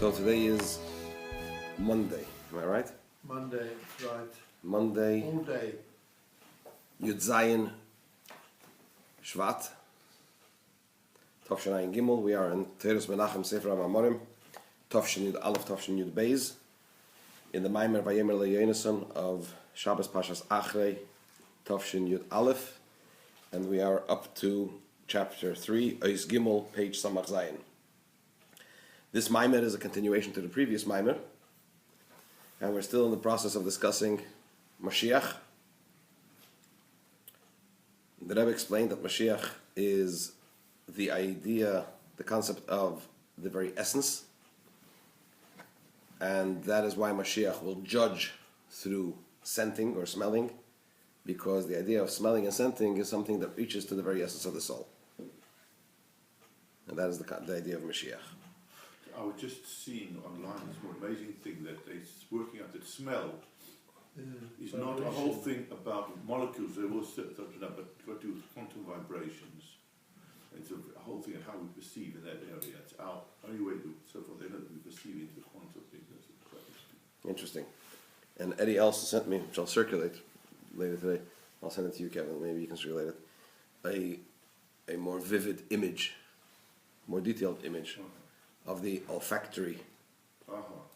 So today is Monday, am I right? Monday, right. Monday, All day. Yud Zayin Shvat, Tavshin Ayin Gimel. We are in Teres Menachem Sefer HaMamorim, Tavshin Yud Aleph, Tavshin Yud Beis, in the Mamar Vayomer Yehonoson of Shabbos Pashas Achrei, Tavshin Yud Aleph, and we are up to chapter 3, Ois Gimel, page Samach Zayin. This Maimer is a continuation to the previous Maimer, and we're still in the process of discussing Mashiach. The Rebbe explained that Mashiach is the idea, the concept of the very essence, and that is why Mashiach will judge through scenting or smelling, because the idea of smelling and scenting is something that reaches to the very essence of the soul. And that is the idea of Mashiach. I was just seeing online this more amazing thing that it's working out that smell is not a whole thing about molecules. They will set up to that, but it's got to do with quantum vibrations. It's a whole thing of how we perceive in that area. It's our only way to so far they know that we perceive into the quantum thing. That's Interesting. And Eddie also sent me, which I'll circulate later today. I'll send it to you, Kevin. Maybe you can circulate it. A more vivid image, more detailed image of the olfactory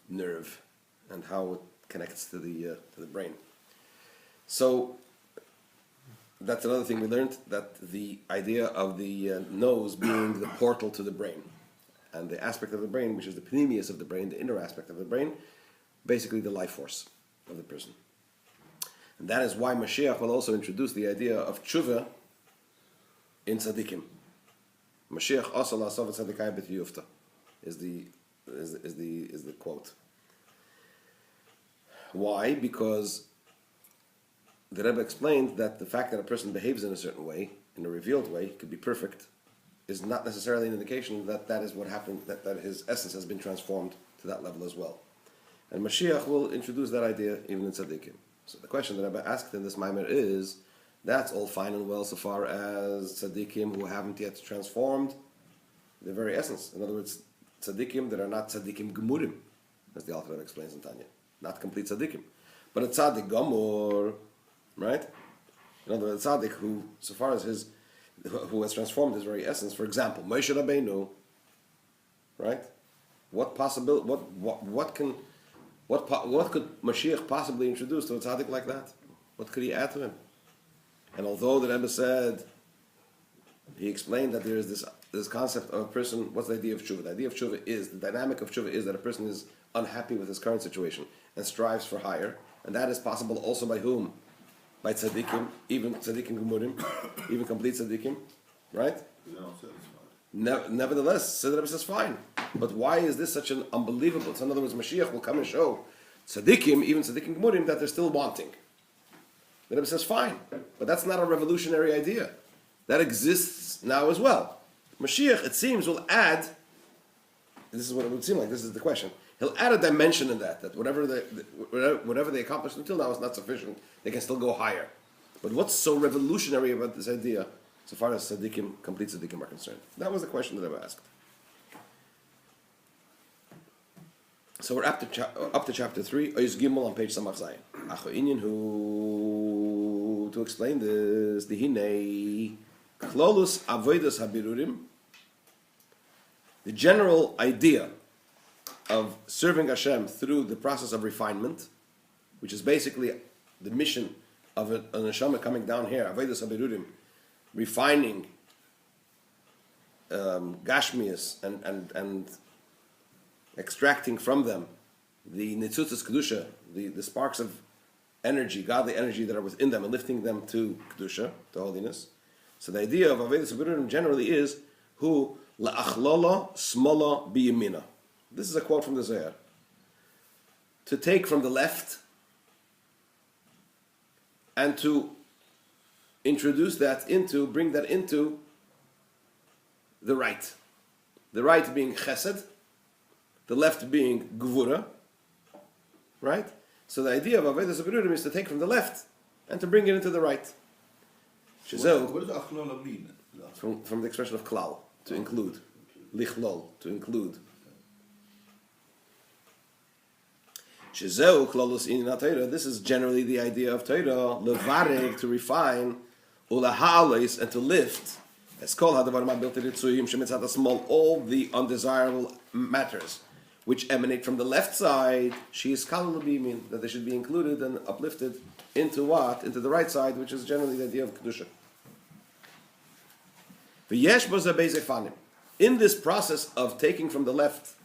nerve and how it connects to the brain. So that's another thing we learned, that the idea of the nose being the portal to the brain, and the aspect of the brain which is the pneumius of the brain, the inner aspect of the brain, basically the life force of the person. And that is why Mashiach will also introduce the idea of tshuva in tzaddikim. Mashiach also la'asov tzaddikai b't yufta is the quote. Why? Because the Rebbe explained that the fact that a person behaves in a certain way, in a revealed way, could be perfect, is not necessarily an indication that that is what happened, that his essence has been transformed to that level as well. And Mashiach will introduce that idea even in tzaddikim. So the question that Rebbe asked in this Maimer is, that's all fine and well so far as tzaddikim who haven't yet transformed the very essence. In other words, tzaddikim that are not tzaddikim gemurim, as the Alter Rebbe explains in Tanya, not complete tzaddikim. But a tzaddik gamur, right? In other words, a tzaddik who, so far as who has transformed his very essence, for example, Moshe Rabbeinu, right? What could Mashiach possibly introduce to a tzaddik like that? What could he add to him? And although the Rebbe said, he explained that there is this concept of a person, what's the idea of tshuva? The idea of tshuva is, the dynamic of tshuva is that a person is unhappy with his current situation and strives for higher. And that is possible also by whom? By tzaddikim, even tzaddikim gemurim, even complete tzaddikim, right? they're not satisfied. Nevertheless, the Rebbe says fine. But why is this such an unbelievable? So in other words, Mashiach will come and show tzaddikim, even tzaddikim gemurim, that they're still wanting. The Rebbe says fine, but that's not a revolutionary idea. That exists now as well. Mashiach, it seems, will add, this is what it would seem like, this is the question, he'll add a dimension in that whatever they accomplished until now is not sufficient, they can still go higher. But what's so revolutionary about this idea, so far as tzaddikim, complete tzaddikim are concerned? That was the question that I asked. So we're up to chapter 3, Ois Gimel on page Samach Zayin. Acho Inyan who, to explain this, the Hinei, Klolus Avodas Habirurim, the general idea of serving Hashem through the process of refinement, which is basically the mission of a neshama coming down here, Avodas Habirurim, refining Gashmias and extracting from them the Nitzutzas Kedusha, the sparks of energy, godly energy that are within them, and lifting them to Kedusha, to holiness. So the idea of Avodas Habirurim generally is, who la'achlala smola biyamina. This is a quote from the Zohar. To take from the left and to introduce that into, bring that into the right. The right being chesed, the left being gvura, right? So the idea of Avodas Habirurim is to take from the left and to bring it into the right. What does achlala mean? From the expression of klal, to include. Lichlol, to include. Shezeu klolus inyan Torah. This is generally the idea of Torah, levareg, to refine, ulaha'alis, and to lift, as kol hadavar ma'bil teritzuyim shemitzat asmol, all the undesirable matters which emanate from the left side, she is kalul b'imin, that they should be included and uplifted into what? Into the right side, which is generally the idea of kedusha. V'yesh bo zabei zefanim. In this process of taking from the left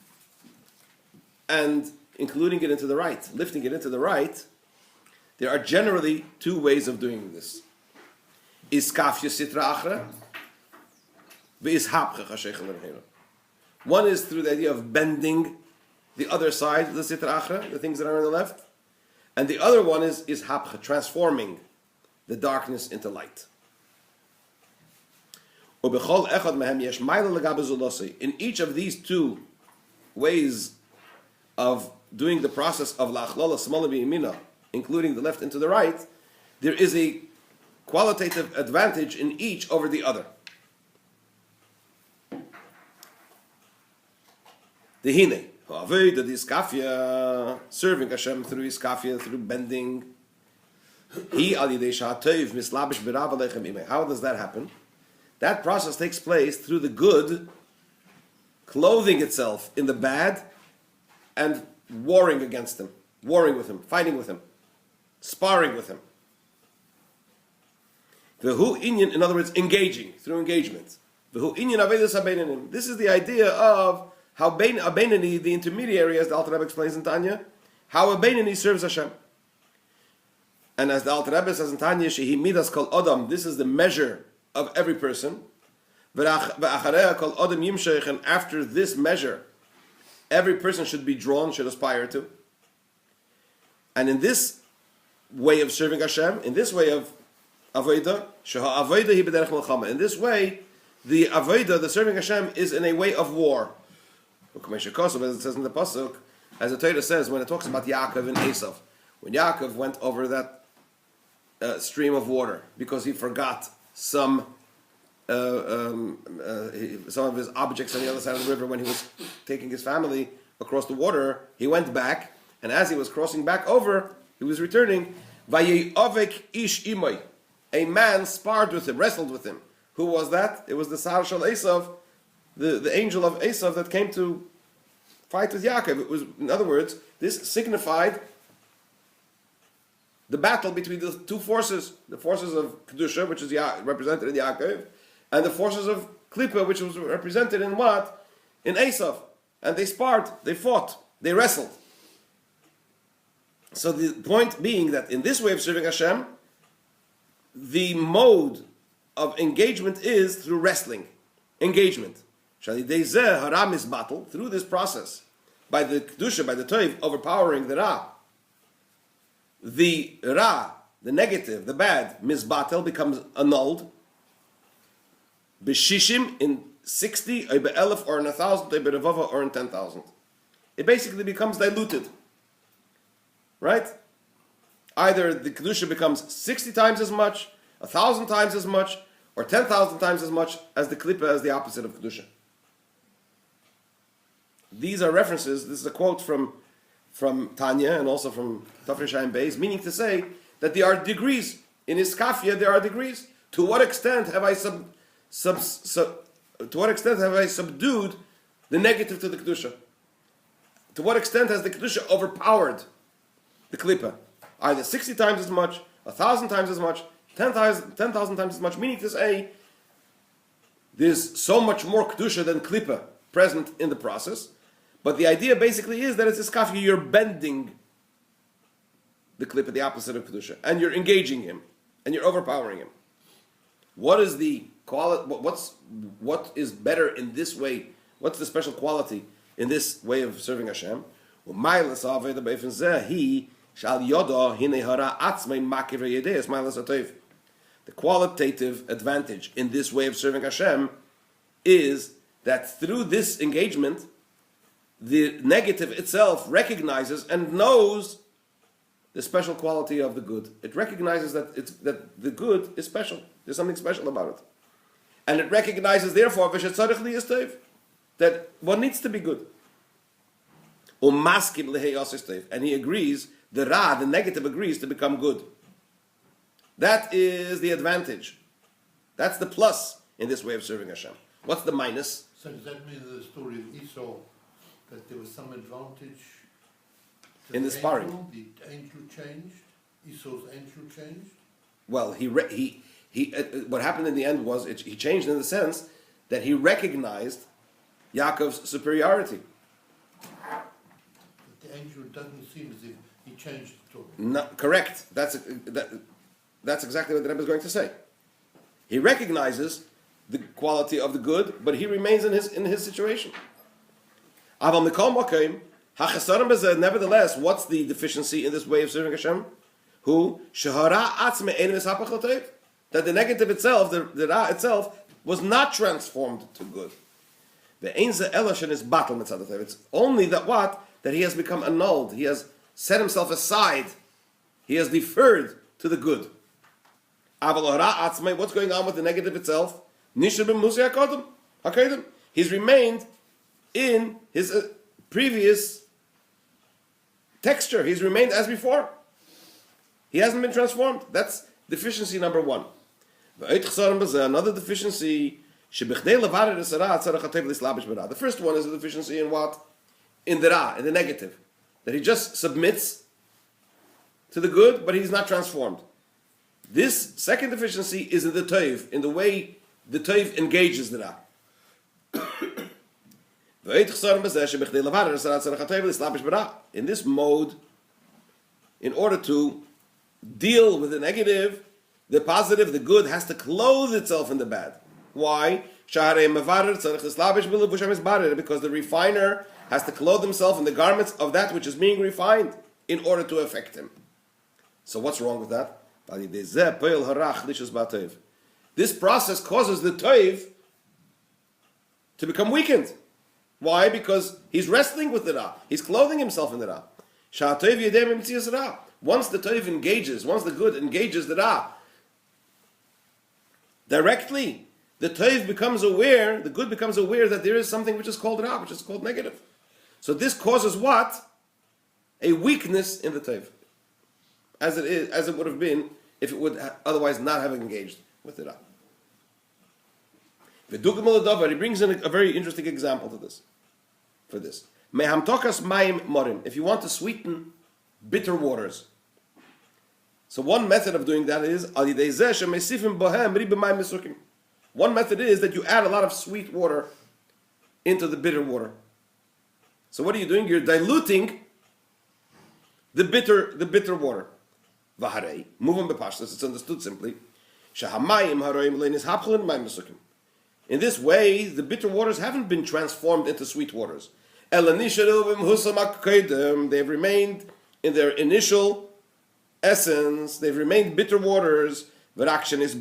and including it into the right, lifting it into the right, there are generally two ways of doing this. Iskafya sitra achra, v'ishapcha chasheichel l'rheira. One is through the idea of bending the other side of the sitra achra, the things that are on the left, and the other one is hapcha, transforming the darkness into light. In each of these two ways of doing the process of la'achlala smala b'yamina, including the left into the right, there is a qualitative advantage in each over the other. Dehine, the iskafia, serving Hashem through iskafia, through bending. How does that happen? That process takes place through the good clothing itself in the bad and warring against him, warring with him, fighting with him, sparring with him. In other words, engaging, through engagement. This is the idea of how a Beinani, the intermediary, as the Alter Rebbe explains in Tanya, how a Beinani serves Hashem. And as the Alter Rebbe says in Tanya, Shehi midas kol Adam, this is the measure of every person. And after this measure, every person should be drawn, should aspire to. And in this way of serving Hashem, in this way of Avodah, in this way, the Avodah, the serving Hashem, is in a way of war. As it says in the Pasuk, as the Torah says, when it talks about Yaakov and Esav, when Yaakov went over that stream of water because he forgot some of his objects on the other side of the river when he was taking his family across the water, he went back, and as he was crossing back over, he was returning. Vayeyavek ish imoy, a man sparred with him, wrestled with him. Who was that? It was the Sar Shal Esav, the angel of Esav that came to fight with Yaakov. It was, in other words, this signified the battle between the two forces, the forces of Kedusha, which is represented in Yaakov, and the forces of Klippa, which was represented in what? In Esav. And they sparred, they fought, they wrestled. So the point being that in this way of serving Hashem, the mode of engagement is through wrestling, engagement. Through this process, by the Kedusha, by the Toiv, overpowering the Ra, the negative, the bad, misbatel, becomes annulled. B'shishim, in 60, or be'elef, or in 1,000, or be'revava, or in 10,000. It basically becomes diluted. Right? Either the Kedusha becomes 60 times as much, 1,000 times as much, or 10,000 times as much as the Klippa, as the opposite of Kedusha. These are references, this is a quote from Tanya and also from Tafir Shayim Beis, meaning to say that there are degrees. In Iskafia there are degrees. To what extent have I subdued the negative to the Kedusha? To what extent has the Kedusha overpowered the Klippa? Either 60 times as much, 1,000 times as much, 10,000 times as much, meaning to say there's so much more Kedusha than Klippa present in the process. But the idea basically is that it's Iskafia, you're bending the Klippa, the opposite of Kedusha, and you're engaging him, and you're overpowering him. What is the quality? What is better in this way? What's the special quality in this way of serving Hashem? The qualitative advantage in this way of serving Hashem is that through this engagement, the negative itself recognizes and knows the special quality of the good. It recognizes that the good is special. There's something special about it. And it recognizes, therefore, that one needs to be good. And he agrees, the negative agrees to become good. That is the advantage. That's the plus in this way of serving Hashem. What's the minus? So does that mean in the story of Esau that there was some advantage to In the sparring? The angel changed? Esau's angel changed? Well, what happened in the end was he changed in the sense that he recognized Yaakov's superiority. But the angel doesn't seem as if he changed at all. No, correct. That's exactly what the Rebbe is going to say. He recognizes the quality of the good, but he remains in his situation. Nevertheless, what's the deficiency in this way of serving Hashem? That the negative itself, the ra itself, was not transformed to good. It's only that that he has become annulled. He has set himself aside. He has deferred to the good. What's going on with the negative itself? He's remained in his previous texture. He's remained as before. He hasn't been transformed. That's deficiency number one. Another deficiency. The first one is a deficiency in what? In the ra, in the negative. That he just submits to the good, but he's not transformed. This second deficiency is in the toiv, in the way the toiv engages the ra. In this mode, in order to deal with the negative, the positive, the good, has to clothe itself in the bad. Why? Because the refiner has to clothe himself in the garments of that which is being refined in order to affect him. So what's wrong with that? This process causes the toiv to become weakened. Why? Because he's wrestling with the ra. He's clothing himself in the ra. Once the toiv engages, once the good engages the ra, directly, the toiv becomes aware, the good becomes aware that there is something which is called ra, which is called negative. So this causes what? A weakness in the toiv. As it would have been if it would otherwise not have engaged with the ra. He brings in a very interesting example to this. For this. If you want to sweeten bitter waters. So one method of doing that is one method is that you add a lot of sweet water into the bitter water. So what are you doing? You're diluting the bitter water. It's understood simply. In this way, the bitter waters haven't been transformed into sweet waters. They've remained in their initial essence. They've remained bitter waters. It's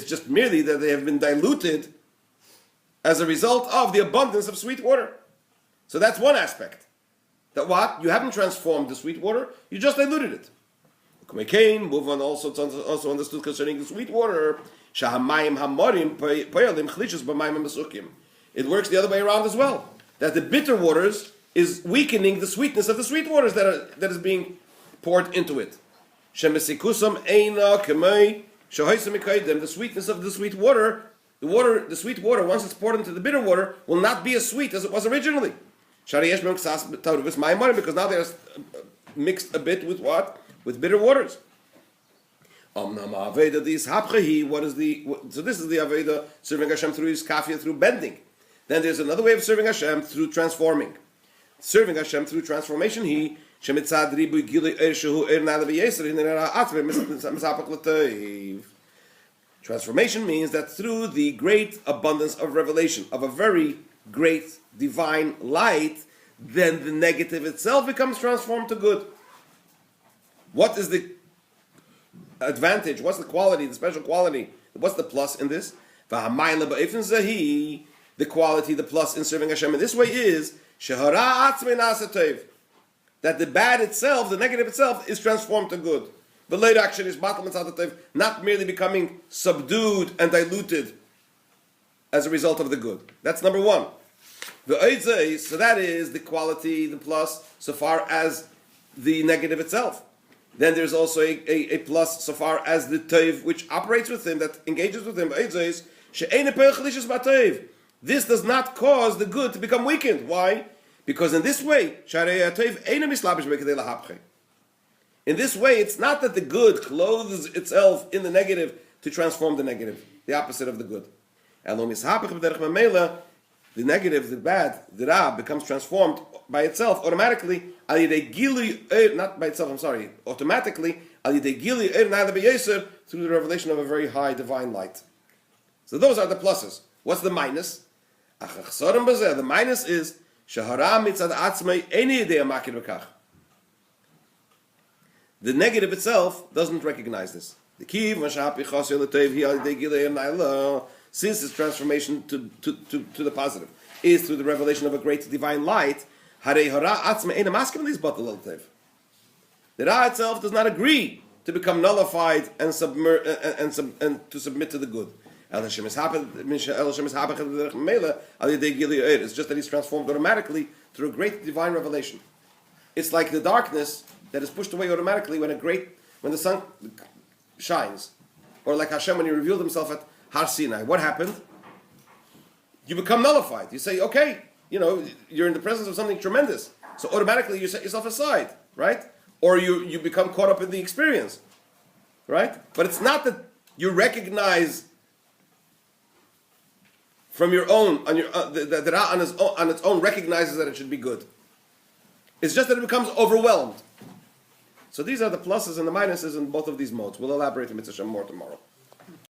just merely that they have been diluted as a result of the abundance of sweet water. So that's one aspect. That what? You haven't transformed the sweet water, you just diluted it. Move on also understood concerning the sweet water. It works the other way around as well. That the bitter waters is weakening the sweetness of the sweet waters that is being poured into it. The sweetness of the sweet water, the sweet water, once it's poured into the bitter water, will not be as sweet as it was originally. Because now they're mixed a bit with what? With bitter waters. So this is the Aveda serving Hashem through his kafia, through bending. Then there's another way of serving Hashem through transforming. Serving Hashem through transformation, transformation means that through the great abundance of revelation, of a very great divine light, then the negative itself becomes transformed to good. What is the advantage? What's the quality, the special quality? What's the plus in this? The quality, the plus in serving Hashem in this way is that the bad itself, the negative itself, is transformed to good. The later action is not merely becoming subdued and diluted as a result of the good. That's number one. So that is the quality, the plus, so far as the negative itself. Then there's also a plus so far as the toiv which operates with him, that engages with him. This does not cause the good to become weakened. Why? Because in this way, in this way, it's not that the good clothes itself in the negative to transform the negative, the opposite of the good. The negative, the bad, the ra, becomes transformed by itself automatically, not by itself, automatically, through the revelation of a very high divine light. So those are the pluses. What's the minus? The minus is, the negative itself doesn't recognize this. The key, since its transformation to the positive is through the revelation of a great divine light, the Ra itself does not agree to become nullified and to submit to the good. It's just that he's transformed automatically through a great divine revelation. It's like the darkness that is pushed away automatically when the sun shines, or like Hashem when he revealed himself at Har Sinai. What happened? You become nullified. You say, okay, you're in the presence of something tremendous, so automatically you set yourself aside, right? Or you become caught up in the experience, right? But it's not that you recognize from your own, the Ra on its own recognizes that it should be good. It's just that it becomes overwhelmed. So these are the pluses and the minuses in both of these modes. We'll elaborate in Mitzvah Shem more tomorrow.